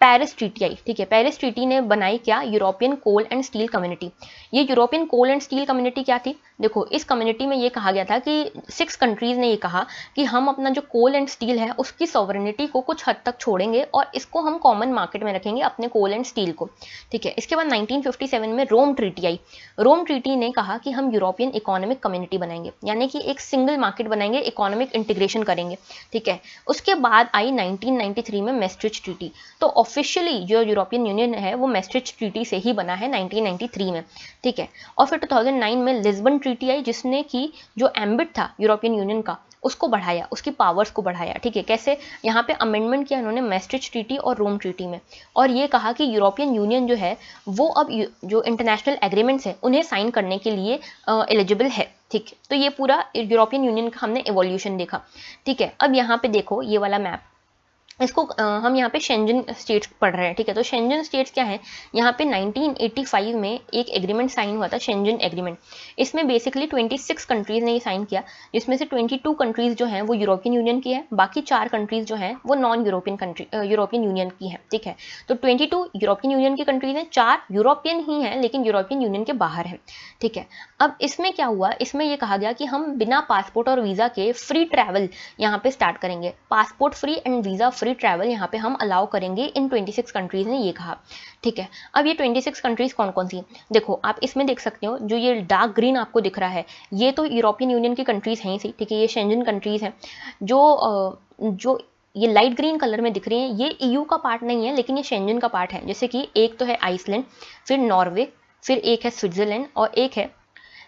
पेरिस ट्रीटी आई, ठीक है। पेरिस ट्रीटी ने बनाई क्या, European coal and steel community. ये European coal and steel community क्या थी, देखो इस कम्युनिटी में ये कहा गया था कि 6 कंट्रीज ने ये कहा कि हम अपना जो कोल एंड स्टील है उसकी सॉवरेनिटी को कुछ हद तक छोड़ेंगे और इसको हम कॉमन मार्केट में रखेंगे, अपने कोल एंड स्टील को, ठीक है। इसके बाद 1957 में रोम ट्रीटी आई। रोम ट्रीटी ने कहा कि हम यूरोपियन इकोनॉमिक कम्युनिटी बनाएंगे, यानी कि एक सिंगल मार्केट बनाएंगे, इकोनॉमिक इंटीग्रेशन करेंगे, ठीक है। उसके बाद आई 1993 में मैस्ट्रिच ट्रीटी। तो ऑफिशियली जो यूरोपियन यूनियन है वो मैस्ट्रिच ट्रीटी से ही बना है 1993 में, ठीक है। और फिर 2009 में लिस्बन ट्रीटी आई, जिसने की जो एम्बिट था यूरोपियन यूनियन का उसको बढ़ाया, उसकी पावर्स को बढ़ाया, ठीक है। कैसे, यहाँ पे अमेंडमेंट किया उन्होंने मैस्ट्रिच ट्रीटी और रोम ट्रीटी में, और ये कहा कि यूरोपियन यूनियन जो है वो अब जो इंटरनेशनल एग्रीमेंट्स है उन्हें साइन करने के लिए एलिजिबल है, ठीक है। तो ये पूरा यूरोपियन यूनियन का हमने एवोल्यूशन देखा, ठीक है। अब यहाँ पे देखो ये वाला मैप, इसको हम यहाँ पे शेंजन स्टेट्स पढ़ रहे हैं, ठीक है। तो शेंजन स्टेट्स क्या है, यहाँ पे 1985 में एक एग्रीमेंट साइन हुआ था, शेंजन एग्रीमेंट। इसमें बेसिकली 26 कंट्रीज ने ये साइन किया, जिसमें से 22 कंट्रीज जो हैं वो यूरोपियन यूनियन की है, बाकी 4 कंट्रीज जो हैं वो non European country European union की है, ठीक है। तो 22 यूरोपियन यूनियन की कंट्रीज हैं, 4 यूरोपियन ही हैं लेकिन यूरोपियन यूनियन के बाहर हैं, ठीक है। अब इसमें क्या हुआ, इसमें ये कहा गया कि हम बिना पासपोर्ट और वीज़ा के फ्री ट्रैवल यहाँ पे स्टार्ट करेंगे, passport free and visa free travel यहाँ पे हम अलाउ करेंगे इन 26 कंट्रीज ने ये कहा, ठीक है। अब ये 26 कंट्रीज कौन कौन सी, देखो आप इसमें देख सकते हो, जो ये डार्क ग्रीन आपको दिख रहा है ये तो यूरोपियन यूनियन की कंट्रीज हैं ही, ठीक है, ये शेंजन कंट्रीज हैं। जो ये लाइट ग्रीन कलर में दिख रही हैं ये EU का पार्ट नहीं है लेकिन ये शेंजन का पार्ट है, जैसे कि एक तो है आइसलैंड, फिर नॉर्वे, फिर एक है स्विट्जरलैंड और एक है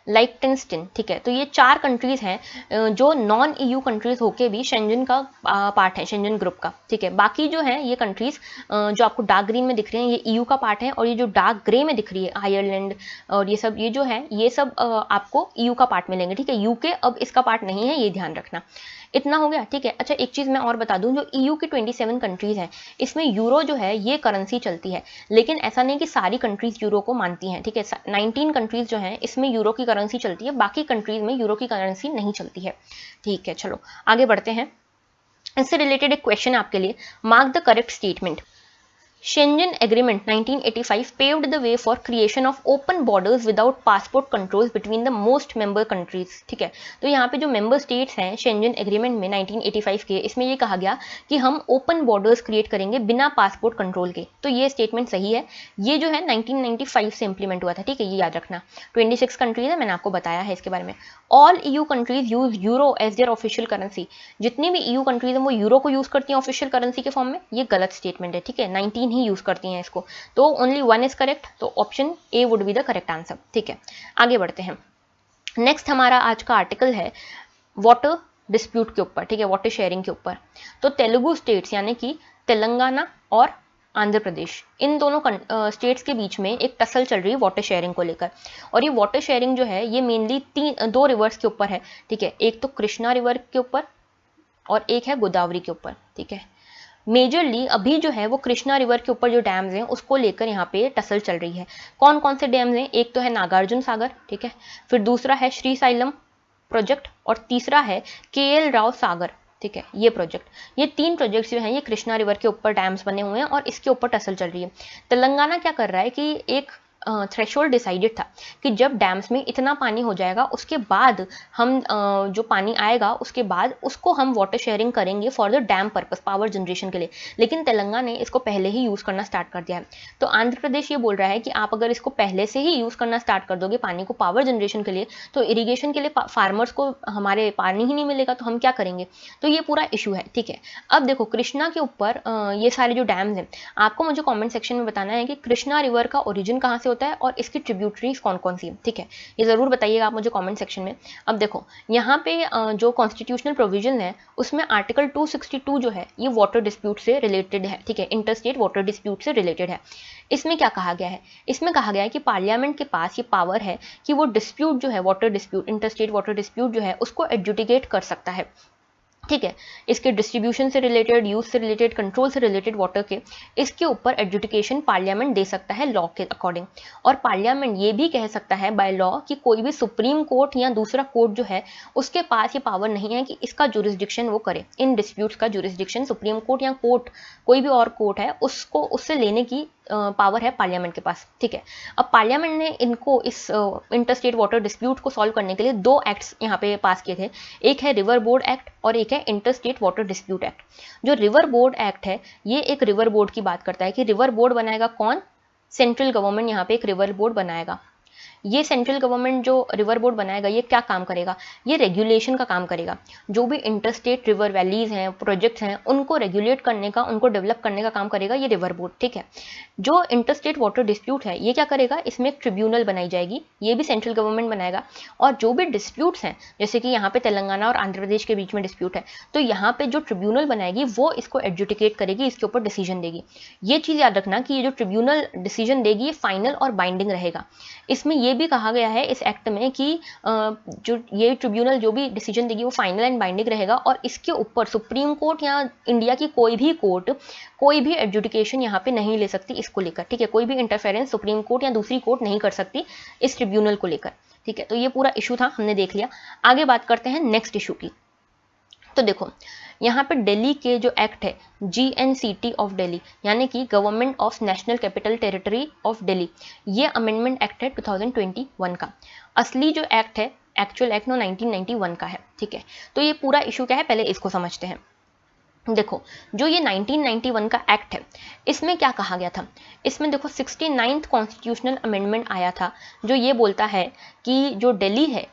लाइटनस्टीन, ठीक है। तो ये 4 कंट्रीज हैं जो नॉन EU कंट्रीज होके भी शेंजन का पार्ट है, शेंजन ग्रुप का, ठीक है। बाकी जो है ये कंट्रीज जो आपको डार्क ग्रीन में दिख रहे हैं ये EU का पार्ट है, और ये जो डार्क ग्रे में दिख रही है आयरलैंड और ये सब, ये जो है ये सब आपको EU का पार्ट मिलेंगे, ठीक है। UK अब इसका पार्ट नहीं है, ये ध्यान रखना। इतना हो गया, ठीक है। अच्छा एक चीज़ मैं और बता दूं, जो EU की 27 कंट्रीज हैं इसमें यूरो जो है ये करेंसी चलती है, लेकिन ऐसा नहीं कि सारी कंट्रीज यूरो को मानती हैं, ठीक है। 19 कंट्रीज जो हैं इसमें यूरो की करेंसी चलती है, बाकी कंट्रीज में यूरो की करेंसी नहीं चलती है, ठीक है। चलो आगे बढ़ते हैं, इससे रिलेटेड एक क्वेश्चन आपके लिए, mark the correct statement. Schengen Agreement 1985 paved the way for creation of open borders without passport controls between the most member countries। ठीक है, तो यहाँ पे जो member states हैं Schengen Agreement में 1985 के, इसमें ये कहा गया कि हम open borders create करेंगे बिना पासपोर्ट कंट्रोल के। तो ये स्टेटमेंट सही है, ये जो है 1995 से इंप्लीमेंट हुआ था। ठीक है, ये याद रखना। 26 कंट्रीज है, मैंने आपको बताया है इसके बारे में। All EU countries use euro as their official currency. जितनी भी EU कंट्रीज हैं वो यूरो को यूज करती हैं ऑफिशियल करेंसी के फॉर्म में। ये गलत स्टेटमेंट है। ठीक है, 19 ही यूज करती हैं इसको, तो ओनली 1 इज करेक्ट, तो option A would be the correct answer. ठीक है, आगे बढ़ते हैं। नेक्स्ट हमारा आज का आर्टिकल है वाटर डिस्प्यूट के ऊपर। ठीक है, वाटर शेयरिंग के ऊपर। तो तेलुगु स्टेट्स यानी कि तेलंगाना और आंध्र प्रदेश, इन दोनों स्टेट्स के बीच में एक टसल चल रही है वाटर शेयरिंग को लेकर। और ये वाटर शेयरिंग जो है ये मेनली दो रिवर्स के ऊपर है। ठीक है, एक तो कृष्णा रिवर के ऊपर और एक है गोदावरी के ऊपर। ठीक है, मेजरली अभी जो है वो कृष्णा रिवर के ऊपर जो डैम्स हैं उसको लेकर यहाँ पे टसल चल रही है। कौन कौन से डैम्स हैं? एक तो है नागार्जुन सागर, ठीक है, फिर दूसरा है श्रीसाइलम प्रोजेक्ट और तीसरा है KL राव सागर। ठीक है, ये प्रोजेक्ट, ये 3 प्रोजेक्ट्स जो हैं ये कृष्णा रिवर के ऊपर डैम्स बने हुए हैं और इसके ऊपर टसल चल रही है। तेलंगाना क्या कर रहा है कि एक थ्रेशोल्ड डिसाइडेड था कि जब डैम्स में इतना पानी हो जाएगा उसके बाद हम जो पानी आएगा उसके बाद उसको हम वाटर शेयरिंग करेंगे for the dam purpose, power generation के लिए। लेकिन तेलंगाना ने इसको पहले ही यूज़ करना स्टार्ट कर दिया है। तो आंध्र प्रदेश ये बोल रहा है कि आप अगर इसको पहले से ही यूज़ करना स्टार्ट कर दोगे पानी को पावर जनरेशन के लिए, तो इरीगेशन के लिए फार्मर्स को हमारे पानी ही नहीं मिलेगा, तो हम क्या करेंगे? तो ये पूरा इशू है। ठीक है, अब देखो कृष्णा के ऊपर ये सारे जो डैम्स हैं, आपको मुझे कॉमेंट सेक्शन में बताना है कि कृष्णा रिवर का ओरिजिन कहाँ से होता है और इसकी ट्रिब्यूटरीज कौन कौन सी है। ठीक है, ये जरूर बताइएगा आप मुझे कमेंट सेक्शन में। अब देखो यहाँ पे जो कॉन्स्टिट्यूशनल प्रोविजन है उसमें आर्टिकल 262 जो है ये वाटर डिस्प्यूट से रिलेटेड है। ठीक है, इंटरस्टेट वाटर डिस्प्यूट से रिलेटेड है। इसमें क्या कहा गया है? इसमें कहा गया है कि पार्लियामेंट के पास ये पावर है कि वो डिस्प्यूट जो है water dispute, interstate water dispute जो है उसको एडजुडिकेट कर सकता है। ठीक है, इसके डिस्ट्रीब्यूशन से रिलेटेड, यूज से रिलेटेड, कंट्रोल से रिलेटेड वाटर के, इसके ऊपर एडजुडिकेशन पार्लियामेंट दे सकता है लॉ के अकॉर्डिंग। और पार्लियामेंट ये भी कह सकता है बाय लॉ कि कोई भी सुप्रीम कोर्ट या दूसरा कोर्ट जो है उसके पास ये पावर नहीं है कि इसका जुरिस्डिक्शन वो करे। इन डिस्प्यूट्स का जुरिस्डिक्शन सुप्रीम कोर्ट या कोर्ट कोई भी और कोर्ट है उसको उससे लेने की पावर है पार्लियामेंट के पास। ठीक है, अब पार्लियामेंट ने इनको इस इंटरस्टेट वाटर डिस्प्यूट को सॉल्व करने के लिए 2 एक्ट्स यहाँ पे पास किए थे। एक है रिवर बोर्ड एक्ट और एक है इंटरस्टेट वाटर डिस्प्यूट एक्ट। जो रिवर बोर्ड एक्ट है ये एक रिवर बोर्ड की बात करता है कि रिवर बोर्ड बनाएगा कौन? सेंट्रल गवर्नमेंट यहाँ पे एक रिवर बोर्ड बनाएगा। ये सेंट्रल गवर्नमेंट जो रिवर बोर्ड बनाएगा ये क्या काम करेगा? ये रेगुलेशन का काम करेगा। जो भी इंटरस्टेट रिवर वैलीज हैं, प्रोजेक्ट्स हैं, उनको रेगुलेट करने का, उनको डेवलप करने का काम करेगा ये रिवर बोर्ड। ठीक है, जो इंटरस्टेट वाटर डिस्प्यूट है ये क्या करेगा? इसमें एक ट्रिब्यूनल बनाई जाएगी, ये भी सेंट्रल गवर्नमेंट बनाएगा। और जो भी डिस्प्यूट्स हैं, जैसे कि यहाँ पे तेलंगाना और आंध्र प्रदेश के बीच में डिस्प्यूट है, तो यहाँ पे जो ट्रिब्यूनल बनाएगी वो इसको एडजुडिकेट करेगी, इसके ऊपर डिसीजन देगी। ये चीज़ याद रखना कि ये जो ट्रिब्यूनल डिसीजन देगी ये फाइनल और बाइंडिंग रहेगा। इसमें ये भी कहा गया है इस एक्ट में कि जो ये ट्रिब्यूनल जो भी डिसीजन देगी वो फाइनल एंड बाइंडिंग रहेगा और इसके ऊपर सुप्रीम कोर्ट या इंडिया की कोई भी कोर्ट कोई भी एडजुडिकेशन यहाँ पे नहीं ले सकती इसको लेकर। ठीक है, कोई भी इंटरफेरेंस सुप्रीम कोर्ट या दूसरी कोर्ट नहीं कर सकती इस ट्रिब्यूनल को लेकर। ठीक है, तो ये पूरा इशू था, हमने देख लिया। आगे बात करते हैं नेक्स्ट इशू की। तो देखो यहाँ पे दिल्ली के जो एक्ट है GNCT ऑफ दिल्ली यानी कि government of national capital territory of Delhi, ये अमेंडमेंट एक्ट है 2021 का। असली जो एक्ट है, एक्चुअल एक्ट 1991 का है। ठीक है, तो ये पूरा इशू क्या है पहले इसको समझते हैं। देखो जो ये 1991 का एक्ट है इसमें क्या कहा गया था? इसमें देखो 69th कॉन्स्टिट्यूशनल अमेंडमेंट आया था जो ये बोलता है कि जो दिल्ली है,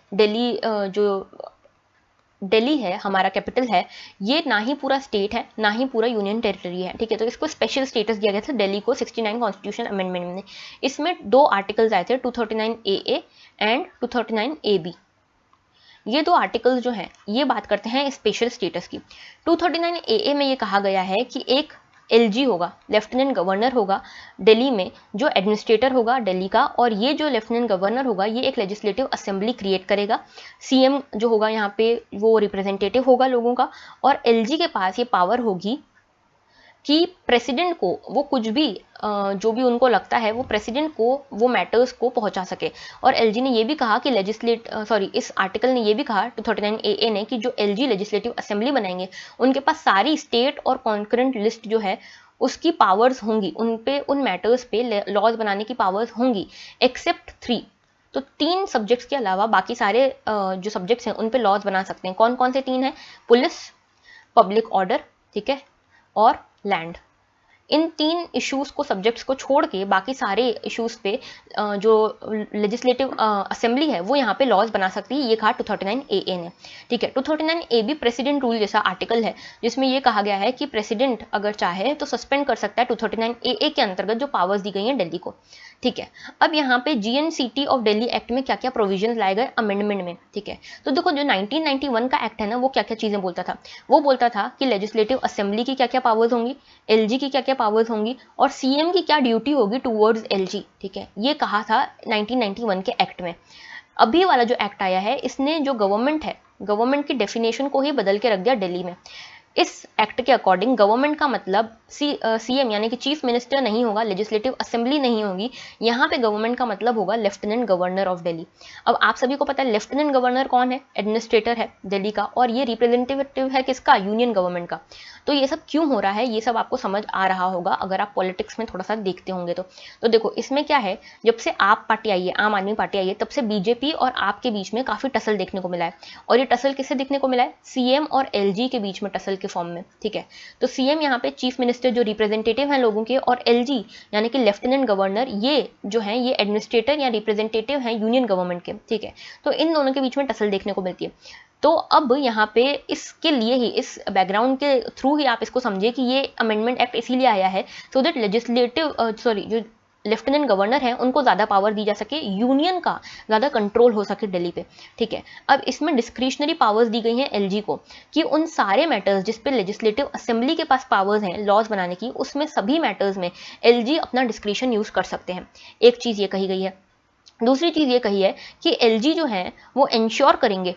दिल्ली है हमारा कैपिटल है, ये ना ही पूरा स्टेट है ना ही पूरा यूनियन टेरिटरी है। ठीक है, तो इसको स्पेशल स्टेटस दिया गया था दिल्ली को 69 कॉन्स्टिट्यूशन अमेंडमेंट में। इसमें 2 आर्टिकल्स आए थे 239AA एंड 239AB। ये 2 आर्टिकल्स जो हैं ये बात करते हैं स्पेशल स्टेटस की। 239AA में ये कहा गया है कि एक LG होगा, लेफ्टिनेंट गवर्नर होगा दिल्ली में, जो एडमिनिस्ट्रेटर होगा दिल्ली का, और ये जो लेफ्टिनेंट गवर्नर होगा ये एक लेजिस्लेटिव असेंबली क्रिएट करेगा। CM जो होगा यहाँ पे वो रिप्रेजेंटेटिव होगा लोगों का, और LG के पास ये पावर होगी कि प्रेसिडेंट को वो कुछ भी जो भी उनको लगता है वो प्रेसिडेंट को वो मैटर्स को पहुंचा सके। और LG ने ये भी कहा कि इस आर्टिकल ने ये भी कहा 239AA ने कि जो LG लेजिस्लेटिव असेंबली बनाएंगे उनके पास सारी स्टेट और कॉन्करेंट लिस्ट जो है उसकी पावर्स होंगी, उन पे, उन मैटर्स पे लॉज बनाने की पावर्स होंगी, एक्सेप्ट 3। तो 3 सब्जेक्ट्स के अलावा बाकी सारे जो सब्जेक्ट्स हैं उन पे लॉज बना सकते हैं। कौन कौन से 3 हैं? पुलिस, पब्लिक ऑर्डर, ठीक है, और लैंड। इन 3 इश्यूज को, सब्जेक्ट्स को छोड़ के बाकी सारे इश्यूज पे जो लेजिस्लेटिव असेंबली है वो यहाँ पे लॉज बना सकती है। ये कहा 239 ए ने, ठीक है। 239 ए भी प्रेसिडेंट रूल जैसा आर्टिकल है, जिसमें ये कहा गया है कि प्रेसिडेंट अगर चाहे तो सस्पेंड कर सकता है 239 ए के अंतर्गत जो पावर्स दी गई हैं दिल्ली को, ठीक है। अब यहाँ पे जीएनसीटी ऑफ दिल्ली एक्ट में क्या क्या प्रोविजन लाए गए अमेंडमेंट में, ठीक है। तो देखो जो 1991 का एक्ट है ना, वो क्या क्या चीजें बोलता था। वो बोलता था कि लेजिस्लेटिव असेंबली की क्या क्या पावर्स होंगी, एलजी की क्या क्या पावर्स होंगी, और सीएम की क्या ड्यूटी होगी टूवर्ड्स एलजी, ठीक है। ये कहा था 1991 के एक्ट में। अभी वाला जो एक्ट आया है, इसने जो गवर्नमेंट है, गवर्नमेंट की डेफिनेशन को ही बदल के रख दिया दिल्ली में। इस एक्ट के अकॉर्डिंग गवर्नमेंट का मतलब सीएम यानी कि चीफ मिनिस्टर नहीं होगा, लेजिस्लेटिव असेंबली नहीं होगी। यहाँ पे गवर्नमेंट का मतलब होगा लेफ्टिनेंट गवर्नर ऑफ दिल्ली। अब आप सभी को पता है लेफ्टिनेंट गवर्नर कौन है? एडमिनिस्ट्रेटर है दिल्ली का, और ये रिप्रेजेंटेटिव है किसका? यूनियन गवर्नमेंट का। तो ये सब क्यों हो रहा है, ये सब आपको समझ आ रहा होगा अगर आप पॉलिटिक्स में थोड़ा सा देखते होंगे तो देखो इसमें क्या है, जब से आप पार्टी आई है, आम आदमी पार्टी आई है, तब से बीजेपी और आपके बीच में काफी टसल देखने को मिला है। और ये टसल किससे देखने को मिला है? सीएम और एलजी के बीच में टसल के फॉर्म में, ठीक है। तो सीएम यहाँ पे चीफ मिनिस्टर जो रिप्रेजेंटेटिव हैं लोगों के, और एलजी यानी कि लेफ्टिनेंट गवर्नर, ये जो है ये एडमिनिस्ट्रेटर या रिप्रेजेंटेटिव हैं यूनियन गवर्नमेंट के, ठीक है। तो इन दोनों के बीच में टसल देखने को मिलती है। तो अब यहाँ पे इसके लिए ही, इस बैकग्राउंड के थ्रू ही आप इसको समझिए कि ये अमेंडमेंट एक्ट इसीलिए आया है सो दैट लेजिस्लेटिव जो लेफ्टिनेंट गवर्नर हैं उनको ज़्यादा पावर दी जा सके, यूनियन का ज़्यादा कंट्रोल हो सके दिल्ली पे, ठीक है। अब इसमें डिस्क्रिशनरी पावर्स दी गई हैं एलजी को कि उन सारे मैटर्स जिस पे लेजिस्लेटिव असेंबली के पास पावर्स हैं लॉज बनाने की, उसमें सभी मैटर्स में एलजी अपना डिस्क्रिशन यूज़ कर सकते हैं। एक चीज़ ये कही गई है। दूसरी चीज़ ये कही है कि एलजी जो है वो इंश्योर करेंगे,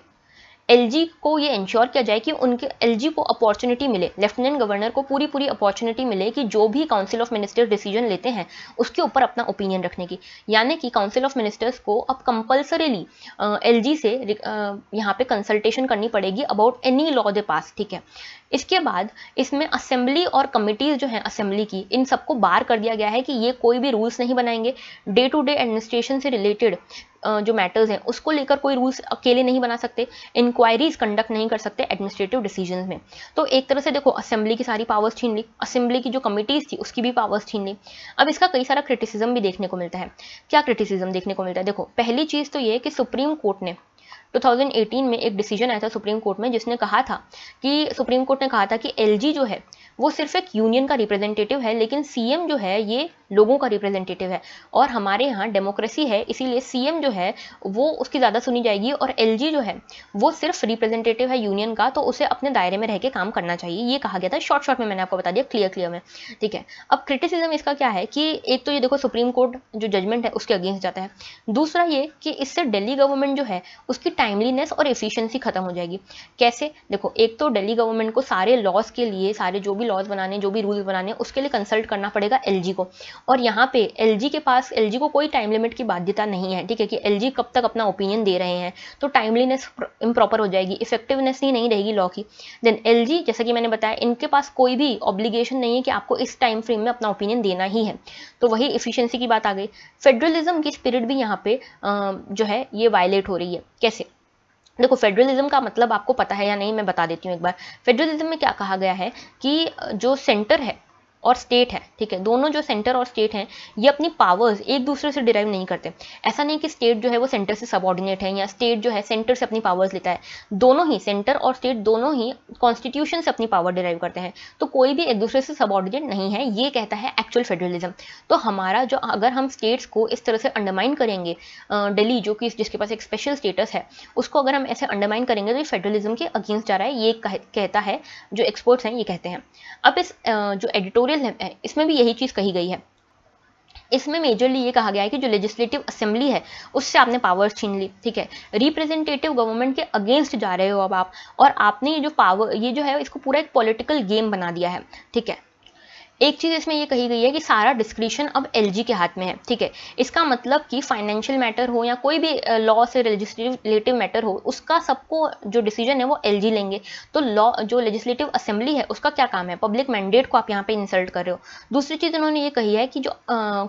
एलजी को ये इंश्योर किया जाए कि उनके एलजी को अपॉर्चुनिटी मिले, लेफ्टिनेंट गवर्नर को पूरी पूरी अपॉर्चुनिटी मिले कि जो भी काउंसिल ऑफ मिनिस्टर्स डिसीजन लेते हैं उसके ऊपर अपना ओपिनियन रखने की। यानी कि काउंसिल ऑफ मिनिस्टर्स को अब कंपल्सरीली एलजी से यहाँ पे कंसल्टेशन करनी पड़ेगी अबाउट एनी लॉ दे पास, ठीक है। इसके बाद इसमें असेंबली और कमिटीज जो हैं असेंबली की, इन सबको बार कर दिया गया है कि ये कोई भी रूल्स नहीं बनाएंगे, डे टू डे एडमिनिस्ट्रेशन से रिलेटेड जो मैटर्स हैं उसको लेकर कोई रूल्स अकेले नहीं बना सकते, इंक्वायरीज कंडक्ट नहीं कर सकते एडमिनिस्ट्रेटिव डिसीजंस में। तो एक तरह से देखो असेंबली की सारी पावर्स छीन ली, असेंबली की जो कमिटीज थी उसकी भी पावर्स छीन ली। अब इसका कई सारा क्रिटिसिज्म भी देखने को मिलता है। क्या क्रिटिसिज्म देखने को मिलता है? देखो पहली चीज़ तो ये कि सुप्रीम कोर्ट ने 2018 में एक डिसीजन आया था सुप्रीम कोर्ट में, जिसने कहा था कि सुप्रीम कोर्ट ने कहा था कि एलजी जो है वो सिर्फ एक यूनियन का रिप्रेजेंटेटिव है, लेकिन सीएम जो है ये लोगों का रिप्रेजेंटेटिव है, और हमारे यहाँ डेमोक्रेसी है, इसीलिए सीएम जो है वो उसकी ज़्यादा सुनी जाएगी, और एलजी जो है वो सिर्फ रिप्रेजेंटेटिव है यूनियन का, तो उसे अपने दायरे में रह के काम करना चाहिए। ये कहा गया था, शॉर्ट में मैंने आपको बता दिया, क्लियर में, ठीक है। अब क्रिटिसिज्म इसका क्या है कि एक तो ये देखो सुप्रीम कोर्ट जो जजमेंट है उसके अगेंस्ट जाता है। दूसरा ये कि इससे दिल्ली गवर्नमेंट जो है उसकी टाइमलीनेस और एफिशिएंसी खत्म हो जाएगी। कैसे? देखो एक तो दिल्ली गवर्नमेंट को सारे लॉज के लिए, सारे जो भी लॉज बनाने, जो भी रूल्स बनाने, उसके लिए कंसल्ट करना पड़ेगा एलजी को, और यहाँ पे एलजी के पास, एलजी को कोई टाइम लिमिट की बाध्यता नहीं है, ठीक है, कि एलजी कब तक अपना ओपिनियन दे रहे हैं। तो टाइमलीनेस इम्प्रॉपर हो जाएगी, इफेक्टिवनेस ही नहीं रहेगी लॉ की। देन एलजी, जैसा कि मैंने बताया, इनके पास कोई भी ऑब्लिगेशन नहीं है कि आपको इस टाइम फ्रेम में अपना ओपिनियन देना ही है। तो वही इफिशियंसी की बात आ गई। फेडरलिज्म की स्पिरिट भी यहाँ पे जो है ये वायलेट हो रही है। कैसे? देखो फेडरलिज्म का मतलब आपको पता है या नहीं, मैं बता देती हूँ एक बार। फेडरलिज्म में क्या कहा गया है कि जो सेंटर है और स्टेट है, ठीक है, दोनों जो सेंटर और स्टेट हैं ये अपनी पावर्स एक दूसरे से डिराइव नहीं करते। ऐसा नहीं कि स्टेट जो है वो सेंटर से सबऑर्डिनेट है, या स्टेट जो है सेंटर से अपनी पावर्स लेता है। दोनों ही, सेंटर और स्टेट दोनों ही कॉन्स्टिट्यूशन से अपनी पावर डिराइव करते हैं, तो कोई भी एक दूसरे से सबऑर्डिनेट नहीं है, ये कहता है एक्चुअल फेडरलिज्म। तो हमारा जो, अगर हम स्टेट्स को इस तरह से अंडरमाइन करेंगे, दिल्ली जो कि जिसके पास एक स्पेशल स्टेटस है, उसको अगर हम ऐसे अंडरमाइन करेंगे तो ये फेडरलिज्म के अगेंस्ट जा रहा है, ये कहता है, जो एक्सपर्ट्स हैं ये कहते हैं। अब इस जो एडिटोरियल है इसमें भी यही चीज कही गई है। इसमें मेजरली ये कहा गया है कि जो लेजिस्लेटिव असेंबली है उससे आपने पावर्स छीन ली, ठीक है, रिप्रेजेंटेटिव गवर्नमेंट के अगेंस्ट जा रहे हो अब आप, और आपने ये जो पावर, ये जो है इसको पूरा एक पॉलिटिकल गेम बना दिया है, ठीक है। एक चीज़ इसमें ये कही गई है कि सारा डिस्क्रिशन अब एलजी के हाथ में है, ठीक है। इसका मतलब कि फाइनेंशियल मैटर हो या कोई भी लॉ से लेजिस्लेटिव मैटर हो, उसका सबको जो डिसीजन है वो एलजी लेंगे। तो लॉ जो लेजिस्लेटिव असेंबली है उसका क्या काम है, पब्लिक मैंडेट को आप यहाँ पे इंसल्ट कर रहे हो। दूसरी चीज़ उन्होंने ये कही है कि जो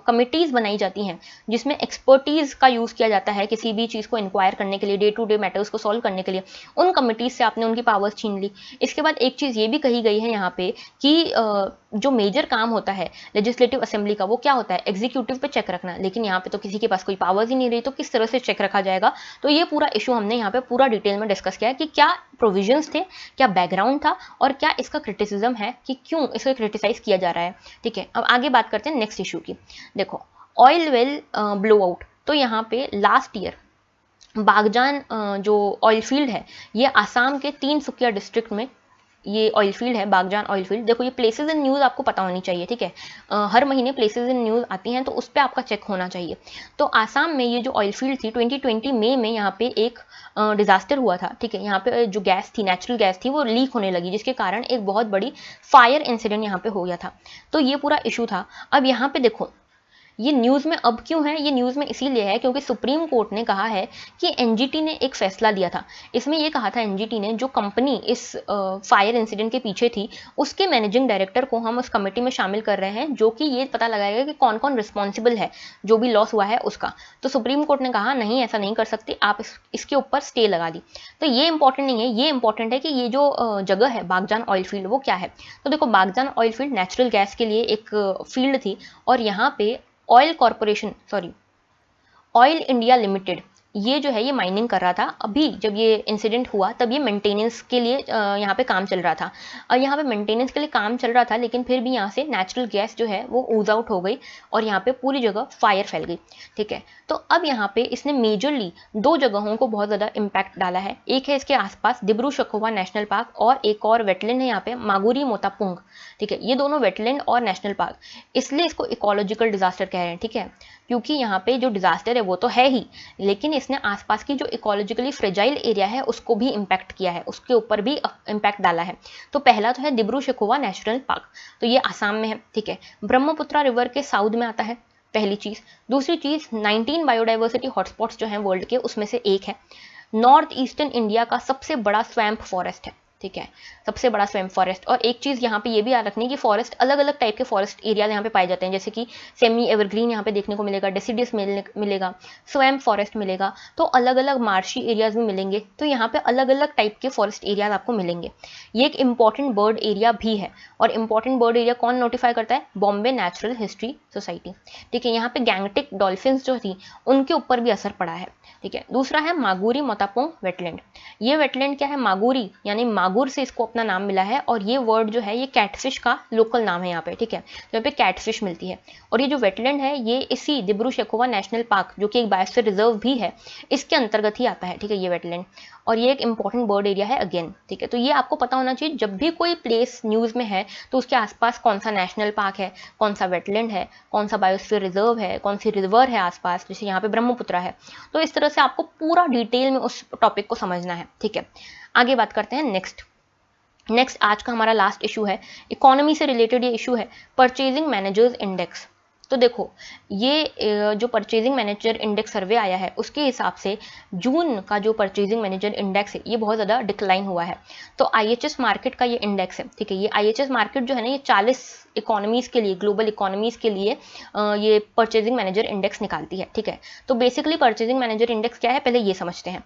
कमिटीज़ बनाई जाती हैं जिसमें एक्सपर्टीज़ का यूज़ किया जाता है किसी भी चीज़ को इंक्वायर करने के लिए, डे टू डे मैटर्स को सॉल्व करने के लिए, उन कमिटीज़ से आपने उनकी पावर्स छीन ली। इसके बाद एक चीज़ ये भी कही गई है यहाँ पे कि जो मेजर काम होता है लेजिस्लेटिव असेंबली का वो क्या होता है, एग्जीक्यूटिव पे चेक रखना, लेकिन यहाँ पे तो किसी के पास कोई पावर्स ही नहीं रही, तो किस तरह से चेक रखा जाएगा। तो ये पूरा इशू हमने यहाँ पे पूरा डिटेल में डिस्कस किया है कि क्या प्रोविजंस थे, क्या बैकग्राउंड था और क्या इसका क्रिटिसिज्म है कि क्यों इसको क्रिटिसाइज किया जा रहा है, ठीक है। अब आगे बात करते हैं नेक्स्ट इशू की। देखो, ऑयल वेल ब्लो आउट, तो यहाँ पे लास्ट ईयर बागजान जो ऑयल फील्ड है ये आसाम के तिनसुकिया डिस्ट्रिक्ट में ये ऑयल फील्ड है, बागजान ऑयल फील्ड। देखो ये प्लेसेस इन न्यूज़ आपको पता होनी चाहिए, ठीक है। हर महीने प्लेसेस इन न्यूज़ आती हैं तो उस पर आपका चेक होना चाहिए। तो आसाम में ये जो ऑयल फील्ड थी 2020 मई में यहाँ पे एक डिजास्टर हुआ था, ठीक है। यहाँ पे जो गैस थी, नेचुरल गैस थी, वो लीक होने लगी जिसके कारण एक बहुत बड़ी फायर इंसिडेंट यहाँ पे हो गया था। तो ये पूरा इशू था। अब यहाँ पे देखो ये न्यूज़ में अब क्यों है, ये न्यूज़ में इसीलिए है क्योंकि सुप्रीम कोर्ट ने कहा है कि एनजीटी ने एक फैसला दिया था। इसमें ये कहा था एनजीटी ने, जो कंपनी इस फायर इंसिडेंट के पीछे थी उसके मैनेजिंग डायरेक्टर को हम उस कमेटी में शामिल कर रहे हैं जो कि ये पता लगाएगा कि कौन कौन रिस्पॉन्सिबल है जो भी लॉस हुआ है उसका। तो सुप्रीम कोर्ट ने कहा नहीं, ऐसा नहीं कर सकते आप, इसके ऊपर स्टे लगा दी। तो ये इंपॉर्टेंट नहीं है, ये इंपॉर्टेंट है कि ये जो जगह है बागजान ऑयल फील्ड वो क्या है। तो देखो Baghjan oil field natural gas के लिए एक फील्ड थी और यहाँ पे ऑयल इंडिया लिमिटेड ये जो है ये माइनिंग कर रहा था। अभी जब ये इंसिडेंट हुआ तब ये मेंटेनेंस के लिए यहाँ पे काम चल रहा था, और यहाँ पे मेंटेनेंस के लिए काम चल रहा था, लेकिन फिर भी यहाँ से नेचुरल गैस जो है वो ऊज आउट हो गई और यहाँ पे पूरी जगह फायर फैल गई, ठीक है। तो अब यहाँ पे इसने मेजरली दो जगहों को बहुत ज़्यादा इम्पैक्ट डाला है। एक है इसके आसपास दिब्रू सखोवा नेशनल पार्क और एक और वेटलैंड है यहाँ पे मागुरी मोतापुंग, ठीक है। ये दोनों वेटलैंड और नेशनल पार्क, इसलिए इसको इकोलॉजिकल डिजास्टर कह रहे हैं, ठीक है। क्योंकि यहाँ पे जो डिजास्टर है वो तो है ही, लेकिन इसने आसपास की जो इकोलॉजिकली फ्रेजाइल एरिया है उसको भी इम्पैक्ट किया है, उसके ऊपर भी इम्पैक्ट डाला है। तो पहला तो है दिब्रू सखोवा नेशनल पार्क, तो ये आसाम में है, ठीक है। ब्रह्मपुत्रा रिवर के साउथ में आता है, पहली चीज। दूसरी चीज 19 बायोडाइवर्सिटी हॉटस्पॉट्स जो हैं वर्ल्ड के उसमें से एक है। नॉर्थ ईस्टर्न इंडिया का सबसे बड़ा स्वैम्प फॉरेस्ट है, ठीक है, सबसे बड़ा स्वैम्प फॉरेस्ट। और एक चीज़ यहाँ पे ये भी याद रखनी कि फॉरेस्ट अलग अलग टाइप के फॉरेस्ट एरिया यहाँ पे पाए जाते हैं, जैसे कि सेमी एवरग्रीन यहाँ पे देखने को मिलेगा, डेसिडियस मिलेगा, स्वैम्प फॉरेस्ट मिलेगा, तो अलग अलग मार्शी एरियाज में मिलेंगे। तो यहाँ पे अलग अलग टाइप के फॉरेस्ट एरियाज आपको मिलेंगे। ये एक इंपॉर्टेंट बर्ड एरिया भी है, और इंपॉर्टेंट बर्ड एरिया कौन नोटिफाई करता है, बॉम्बे नेचुरल हिस्ट्री सोसाइटी, ठीक है। यहाँ पे गैंगटिक डॉल्फिन्स जो थी उनके ऊपर भी असर पड़ा है, ठीक है। दूसरा है मागुरी मोतापोंग वेटलैंड। ये वेटलैंड क्या है, मागुरी यानी मागुर से इसको अपना नाम मिला है, और ये वर्ड जो है ये कैटफिश का लोकल नाम है यहाँ पे, ठीक है। तो यहाँ पे कैटफिश मिलती है। और ये जो वेटलैंड है ये इसी दिब्रू सखोवा नेशनल पार्क जो कि एक बायोस्फीयर रिजर्व भी है इसके अंतर्गत ही आता है, ठीक है, ये वेटलैंड। और ये एक इंपॉर्टेंट बर्ड एरिया है अगेन, ठीक है। तो ये आपको पता होना चाहिए जब भी कोई प्लेस न्यूज़ में है तो उसके आसपास कौन सा नेशनल पार्क है, कौन सा वेटलैंड है, कौन सा बायोस्फीयर रिजर्व है, कौन सी रिवर है आसपास, जैसे यहाँ पे ब्रह्मपुत्रा है। तो इस तरह से आपको पूरा डिटेल में उस टॉपिक को समझना है, ठीक है। आगे बात करते हैं नेक्स्ट आज का हमारा लास्ट इशू है, इकोनॉमी से रिलेटेड ये इशू है, परचेजिंग मैनेजर्स इंडेक्स। तो देखो ये जो परचेजिंग मैनेजर इंडेक्स सर्वे आया है उसके हिसाब से जून का जो परचेजिंग मैनेजर इंडेक्स है ये बहुत ज़्यादा डिक्लाइन हुआ है। तो IHS मार्केट का ये इंडेक्स है, ठीक है। ये IHS मार्केट जो है ना ये 40 इकोनॉमीज़ के लिए, ग्लोबल इकोनॉमीज़ के लिए ये परचेजिंग मैनेजर इंडेक्स निकालती है, ठीक है। तो बेसिकली परचेजिंग मैनेजर इंडेक्स क्या है पहले ये समझते हैं।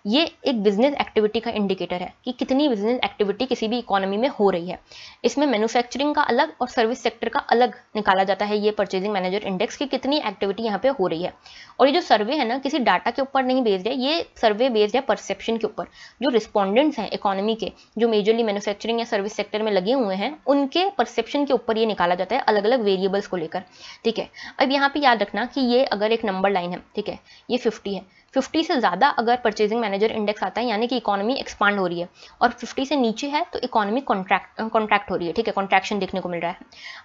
ये एक बिजनेस एक्टिविटी का इंडिकेटर है कि कितनी बिजनेस एक्टिविटी किसी भी इकोनॉमी में हो रही है। इसमें मैन्युफैक्चरिंग का अलग और सर्विस सेक्टर का अलग निकाला जाता है ये परचेजिंग मैनेजर इंडेक्स की कितनी एक्टिविटी यहाँ पे हो रही है। और ये जो सर्वे है ना किसी डाटा के ऊपर नहीं बेस्ड है, ये सर्वे बेस्ड है परसेप्शन के ऊपर। जो रिस्पॉन्डेंट्स हैं इकोनॉमी के, जो मेजरली मैन्युफैक्चरिंग या सर्विस सेक्टर में लगे हुए हैं, उनके परसेप्शन के ऊपर ये निकाला जाता है अलग अलग वेरिएबल्स को लेकर, ठीक है। अब यहाँ पे याद रखना कि ये अगर एक नंबर लाइन है, ठीक है, ये 50 है, 50 से ज़्यादा अगर परचेजिंग मैनेजर इंडेक्स आता है यानी कि इकोनॉमी एक्सपांड हो रही है, और 50 से नीचे है तो इकोनॉमी कॉन्ट्रैक्ट हो रही है, ठीक है, कॉन्ट्रैक्शन देखने को मिल रहा है।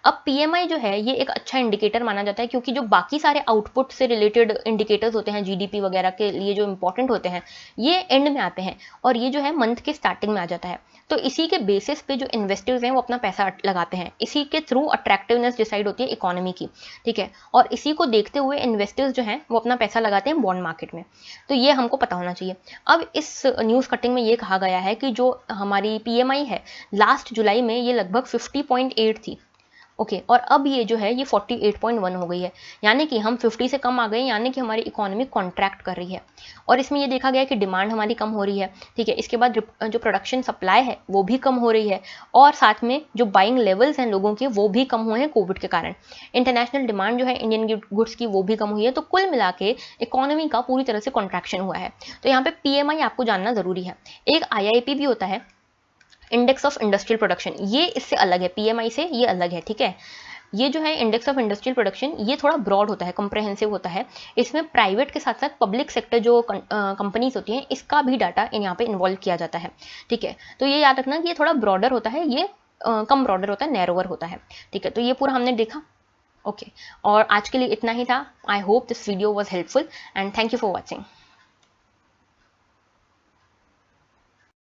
अब PMI जो है ये एक अच्छा इंडिकेटर माना जाता है, क्योंकि जो बाकी सारे आउटपुट से रिलेटेड इंडिकेटर्स होते हैं GDP वगैरह के लिए जो इंपॉर्टेंट होते हैं, ये एंड में आते हैं, और ये जो है मंथ के स्टार्टिंग में आ जाता है। तो इसी के बेसिस पे जो इन्वेस्टर्स हैं वो अपना पैसा लगाते हैं, इसी के थ्रू अट्रैक्टिवनेस डिसाइड होती है इकोनॉमी की, ठीक है, और इसी को देखते हुए इन्वेस्टर्स जो हैं वो अपना पैसा लगाते हैं बॉन्ड मार्केट में। तो ये हमको पता होना चाहिए। अब इस न्यूज़ कटिंग में ये कहा गया है कि जो हमारी PMI है लास्ट जुलाई में ये लगभग 50.8 थी, ओके, और अब ये जो है ये 48.1 हो गई है, यानी कि हम 50 से कम आ गए, यानी कि हमारी इकोनॉमी कॉन्ट्रैक्ट कर रही है। और इसमें ये देखा गया कि डिमांड हमारी कम हो रही है, ठीक है, इसके बाद जो प्रोडक्शन सप्लाई है वो भी कम हो रही है, और साथ में जो बाइंग लेवल्स हैं लोगों के वो भी कम हुए हैं कोविड के कारण। इंटरनेशनल डिमांड जो है इंडियन गुड्स की वो भी कम हुई है, तो कुल मिला के इकोनॉमी का पूरी तरह से कॉन्ट्रैक्शन हुआ है। तो यहाँ पे PMI आपको जानना जरूरी है। एक IIP भी होता है, इंडेक्स ऑफ इंडस्ट्रियल प्रोडक्शन, ये इससे अलग है, PMI से ये अलग है, ठीक है। ये जो है इंडेक्स ऑफ इंडस्ट्रियल प्रोडक्शन ये थोड़ा ब्रॉड होता है, कंप्रहेंसिव होता है, इसमें प्राइवेट के साथ साथ पब्लिक सेक्टर जो कंपनीज होती हैं इसका भी डाटा यहाँ पे इन्वॉल्व किया जाता है, ठीक है। तो ये याद रखना कि ये थोड़ा ब्रॉडर होता है, ये कम ब्रॉडर होता है, नैरोवर होता है, ठीक है। तो ये पूरा हमने देखा, ओके, और आज के लिए इतना ही था। I hope this video was helpful and thank you for watching.